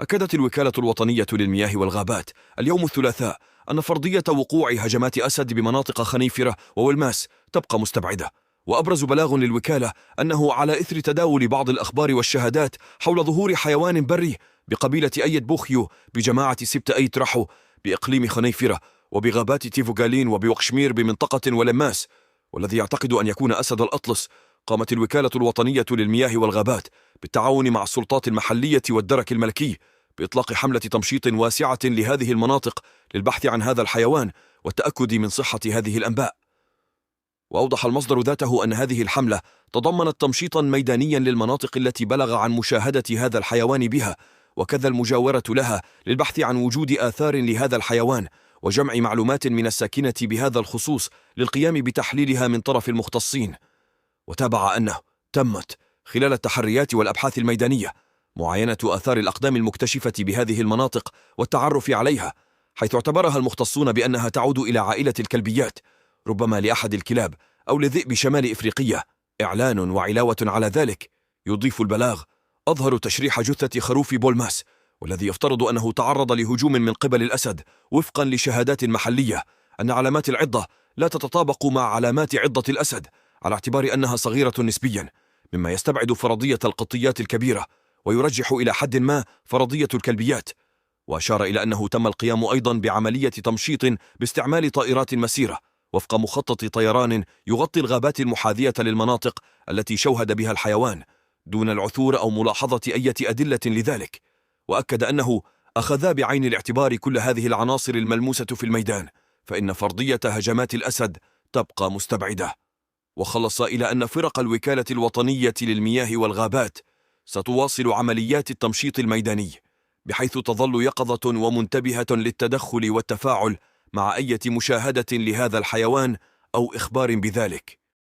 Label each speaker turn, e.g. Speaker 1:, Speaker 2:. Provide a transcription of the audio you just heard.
Speaker 1: أكدت الوكالة الوطنية للمياه والغابات اليوم الثلاثاء أن فرضية وقوع هجمات أسد بمناطق خنيفرة وولماس تبقى مستبعدة. وأبرز بلاغ للوكالة أنه على إثر تداول بعض الأخبار والشهادات حول ظهور حيوان بري بقبيلة أيد بوخيو بجماعة سبت أيت رحو بإقليم خنيفرة وبغابات تيفوغالين وبوقشمير بمنطقة ولماس، والذي يعتقد أن يكون أسد الأطلس، قامت الوكالة الوطنية للمياه والغابات بالتعاون مع السلطات المحلية والدرك الملكي بإطلاق حملة تمشيط واسعة لهذه المناطق للبحث عن هذا الحيوان والتأكد من صحة هذه الأنباء. وأوضح المصدر ذاته أن هذه الحملة تضمنت تمشيطا ميدانيا للمناطق التي بلغ عن مشاهدة هذا الحيوان بها، وكذا المجاورة لها للبحث عن وجود آثار لهذا الحيوان وجمع معلومات من الساكنة بهذا الخصوص للقيام بتحليلها من طرف المختصين. وتابع أنه تمت خلال التحريات والأبحاث الميدانية معاينة آثار الأقدام المكتشفة بهذه المناطق والتعرف عليها، حيث اعتبرها المختصون بأنها تعود إلى عائلة الكلبيات، ربما لأحد الكلاب أو لذئب شمال إفريقيا. إعلان وعلاوة على ذلك يضيف البلاغ أظهر تشريح جثة خروف بولماس، والذي يفترض أنه تعرض لهجوم من قبل الأسد وفقا لشهادات محلية، أن علامات العضة لا تتطابق مع علامات عضة الأسد على اعتبار أنها صغيرة نسبيا، مما يستبعد فرضية القطيات الكبيرة ويرجح إلى حد ما فرضية الكلبيات. وأشار إلى أنه تم القيام أيضا بعملية تمشيط باستعمال طائرات مسيرة وفق مخطط طيران يغطي الغابات المحاذية للمناطق التي شوهد بها الحيوان دون العثور أو ملاحظة أي أدلة لذلك. وأكد أنه أخذا بعين الاعتبار كل هذه العناصر الملموسة في الميدان، فإن فرضية هجمات الأسد تبقى مستبعدة. وخلص إلى أن فرق الوكالة الوطنية للمياه والغابات ستواصل عمليات التمشيط الميداني، بحيث تظل يقظة ومنتبهة للتدخل والتفاعل مع أي مشاهدة لهذا الحيوان أو إخبار بذلك.